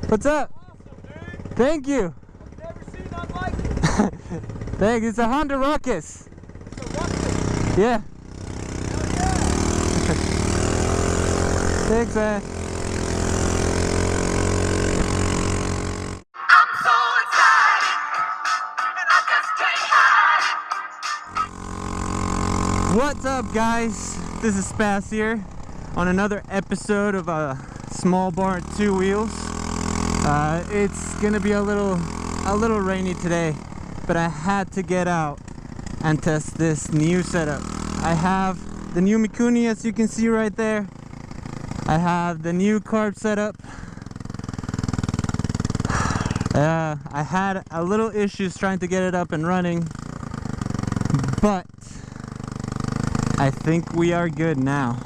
What's up? Awesome, dude. Thank you. I've never seen nothing like it. Thanks. It's a Honda Ruckus. It's a Ruckus. Yeah. Hell yeah. Thanks, man. I'm so excited, and I just can't hide it. What's up, guys? This is Spas here on another episode of a small bar 2 wheels. It's gonna be a little rainy today, but I had to get out and test this new setup. I have the new Mikuni, as you can see right there. I have the new carb setup. I had a little issues trying to get it up and running, but I think we are good now.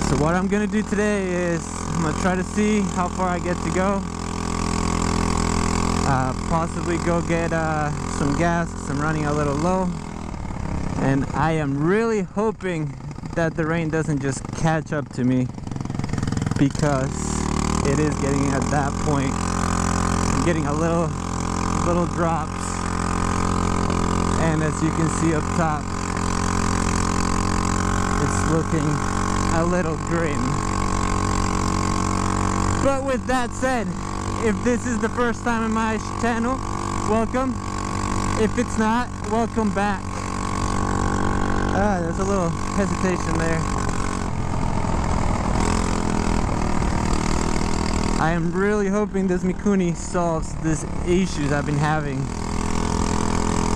So what I'm gonna do today is I'm gonna try to see how far I get to go. Possibly go get some gas because I'm running a little low. And I am really hoping that the rain doesn't just catch up to me, because it is getting at that point. I'm getting a little drops. And as you can see up top, it's looking a little grim. But with that said, if this is the first time in my channel, welcome. If it's not, welcome back. There's a little hesitation there. I am really hoping this Mikuni solves these issues I've been having,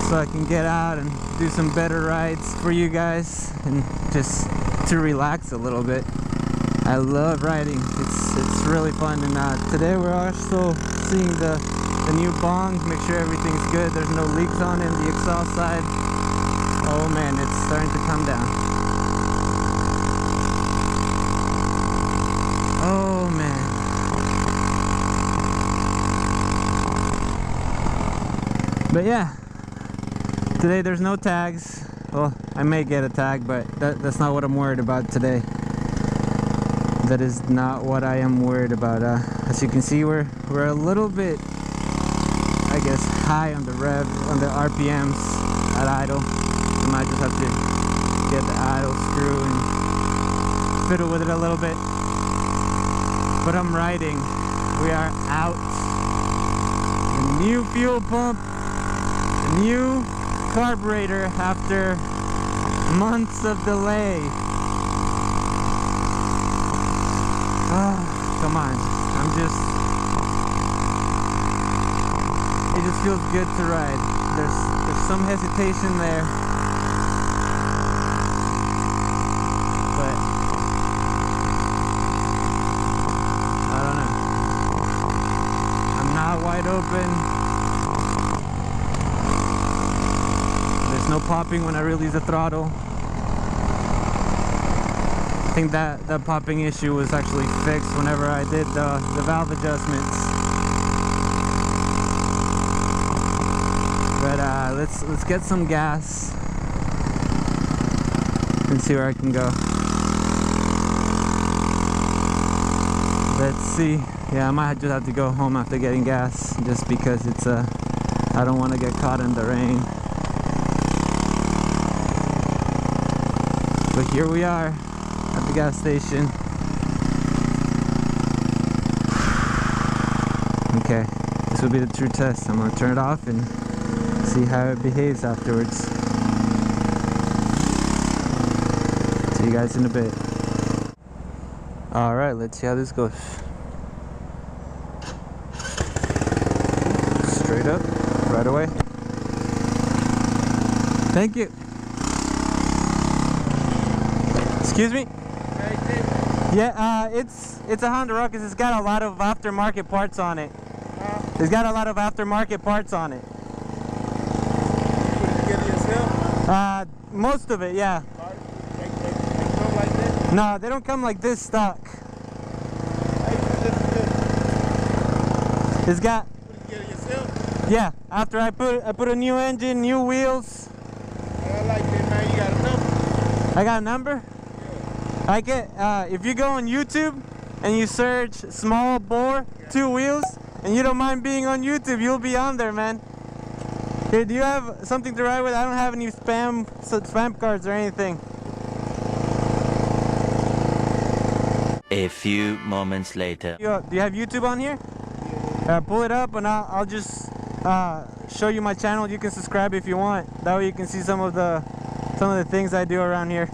so I can get out and do some better rides for you guys and just to relax a little bit. I love riding. It's really fun. And today we're also seeing the new bong, make sure everything's good. There's no leaks on it, the exhaust side. Oh man, it's starting to come down. Oh man. But yeah, today there's no tags. Well, I may get a tag, but that's not what I'm worried about today. That is not what I am worried about. As you can see, we're a little bit, I guess, high on the rev, on the RPMs at idle. I might just have to get the idle screw and fiddle with it a little bit. But I'm riding. We are out. A new fuel pump, a new carburator after months of delay. Oh, come on. It just feels good to ride. There's some hesitation there, but I don't know. I'm not wide open. There's no popping when I release the throttle. I think that popping issue was actually fixed whenever I did the valve adjustments. But let's get some gas and see where I can go. Let's see. Yeah, I might just have to go home after getting gas, just because it's I don't want to get caught in the rain. But here we are at the gas station. Okay, this will be the true test. I'm gonna turn it off and see how it behaves afterwards. See you guys in a bit. Alright, let's see how this goes. Straight up, right away. Thank you. Excuse me? Yeah, it's a Honda Ruckus. It's got a lot of aftermarket parts on it. It's got a lot of aftermarket parts on it. You put it together yourself? Most of it, yeah. They come like this? No, they don't come like this stock. It's got. You put it together yourself? Yeah. After I put a new engine, new wheels. I like that, man. You got a number? I got a number. I get if you go on YouTube and you search small bore 2 wheels and you don't mind being on YouTube, you'll be on there, man. Here, do you have something to ride with? I don't have any spam cards or anything. A few moments later. Do you have YouTube on here? Pull it up and I'll just show you my channel. You can subscribe if you want. That way you can see some of the things I do around here.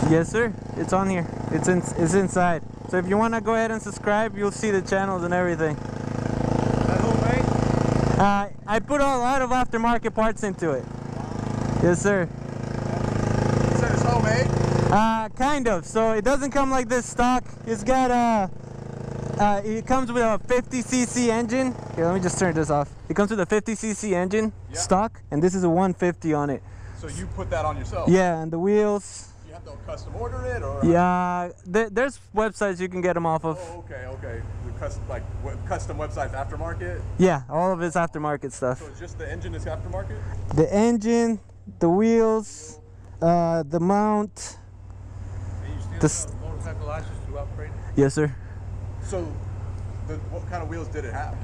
Yes, sir. It's on here. It's inside. So if you want to go ahead and subscribe, you'll see the channels and everything. I put a lot of aftermarket parts into it. Yes, sir. You said it's homemade? Kind of. So it doesn't come like this stock. It's got it comes with a 50cc engine. Here, let me just turn this off. It comes with a 50cc engine stock, and this is a 150 on it. So you put that on yourself? Yeah, and the wheels. You have to custom order it, or? Yeah, there's websites you can get them off of. Oh, okay. Custom websites, aftermarket? Yeah, all of it's aftermarket stuff. So it's just the engine is aftermarket? The engine, the wheels, the mount. And you still have motorcycle license to operate? Yes, sir. So, what kind of wheels did it have?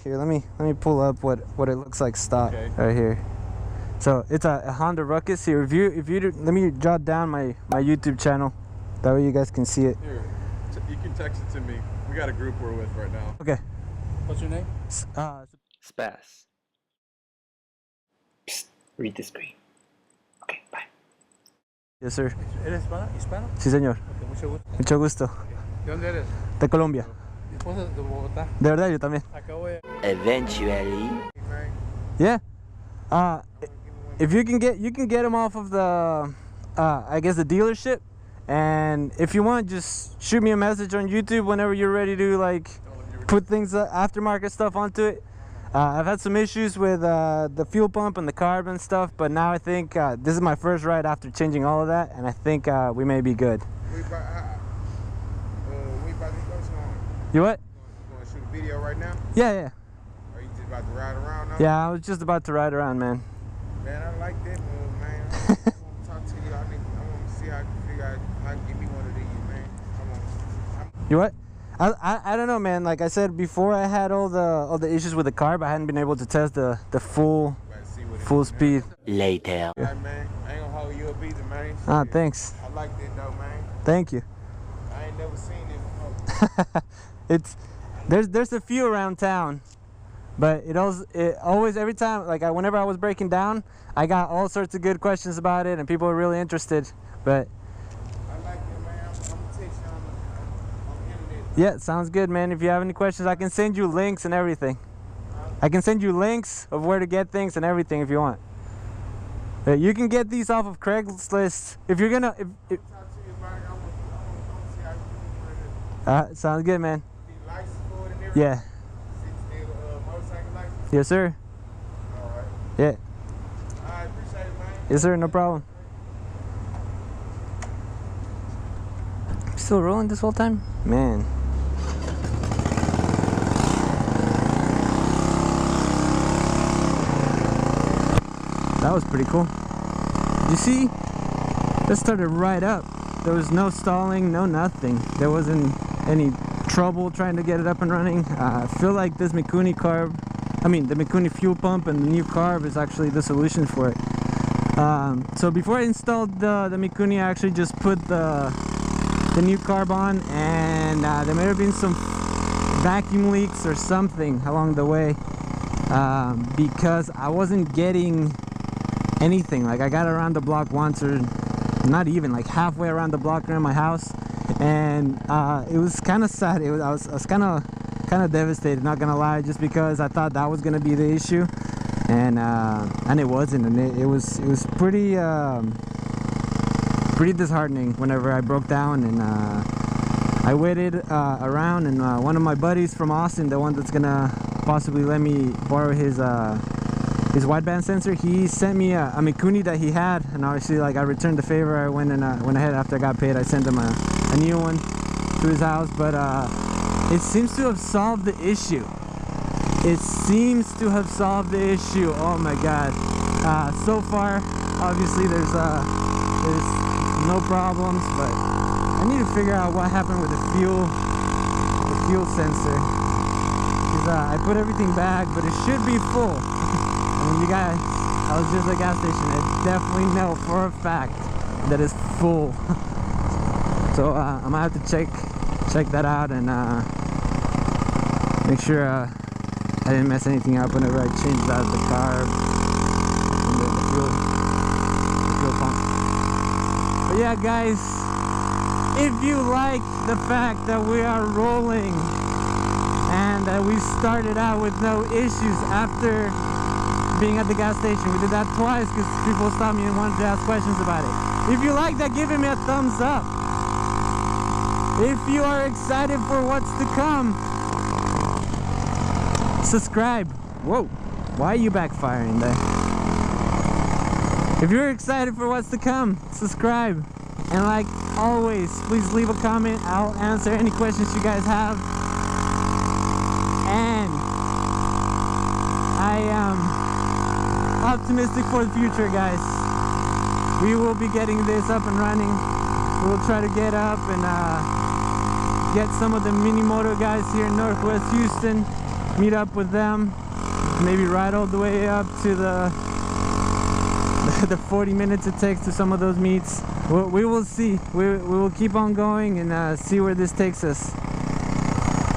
Here, let me pull up what it looks like stock right here. So it's a Honda Ruckus. Here, let me jot down my YouTube channel. That way you guys can see it. Here, you can text it to me. We got a group we're with right now. Okay. What's your name? Spaz. Psst, read the screen. Okay, bye. Yes, sir. ¿Eres hispano? Sí, señor. Okay, mucho gusto. Mucho gusto. ¿De dónde eres? De Colombia. Mi esposa es de Bogotá. De verdad, yo también. Acabo de... Eventually. Yeah. If you can get them off of the, I guess the dealership, and if you want, just shoot me a message on YouTube whenever you're ready to like put things aftermarket stuff onto it. I've had some issues with the fuel pump and the carb and stuff, but now I think this is my first ride after changing all of that, and I think we may be good. You what? You want to shoot a video right now? Yeah. Are you just about to ride around now? Yeah, I was just about to ride around, man. Man, I like that move, man. I want to talk to you. I want to see how I can figure out how to get me one of these, man. Come on. You what? I don't know, man. Like I said before, I had all the issues with the carb. I hadn't been able to test the full speed. Later. All right, man. I ain't gonna hold you up either, man. Thanks. I like that though, man. Thank you. I ain't never seen it before. There's a few around town, but it always every time, like whenever I was breaking down, I got all sorts of good questions about it, and people were really interested. But I like it, man. I'm gonna text you on the internet. yeah, sounds good, man. If you have any questions, I can send you links and everything. I can send you links of where to get things and everything if you want. You can get these off of Craigslist if you're gonna. Talk to you about it. I want to see how you can do it. Sounds good, man. The license for it and everything. Yeah. Still motorcycle license. Yes, sir. All right. Yeah. I appreciate it, man. Yes, sir. No problem. Still rolling this whole time, man. That was pretty cool. You see? That started right up. There was no stalling, no nothing. There wasn't any trouble trying to get it up and running. I feel like this Mikuni carb, the Mikuni fuel pump and the new carb is actually the solution for it. So before I installed the Mikuni, I actually just put the new carb on, and there may have been some vacuum leaks or something along the way, because I wasn't getting anything. Like I got around the block once, or not even, like halfway around the block around my house, and it was kind of sad. I was kind of devastated, not gonna lie, just because I thought that was gonna be the issue, and it wasn't, and it was pretty disheartening whenever I broke down. And I waited around, and one of my buddies from Austin, the one that's gonna possibly let me borrow his his wideband sensor. He sent me a Mikuni that he had, and obviously like I returned the favor. I went ahead after I got paid. I sent him a new one to his house, but it seems to have solved the issue. It seems to have solved the issue. Oh my god. So far obviously there's no problems, but I need to figure out what happened with the fuel sensor. I put everything back, but it should be full. I mean, you guys, I was just at a gas station. I definitely know for a fact that it's full. So I'm gonna have to check that out and make sure I didn't mess anything up whenever I changed out the carb and the fuel pump. But yeah, guys, if you like the fact that we are rolling and that we started out with no issues after being at the gas station, we did that twice because people stopped me and wanted to ask questions about it. If you like that, give me a thumbs up. If you are excited for what's to come, subscribe. Whoa, why are you backfiring there? If you're excited for what's to come, subscribe. And like always, please leave a comment. I'll answer any questions you guys have. And I am optimistic for the future, guys. We will be getting this up and running. We'll try to get up and get some of the mini moto guys here in Northwest Houston, meet up with them, maybe ride all the way up to the 40 minutes it takes to some of those meets. We will see. We will keep on going and see where this takes us.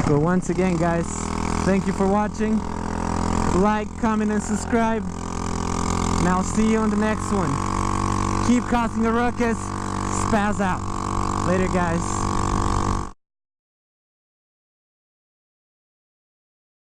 But once again, guys, thank you for watching. Like, comment, and subscribe. And I'll see you on the next one. Keep causing a ruckus. Spaz out. Later, guys.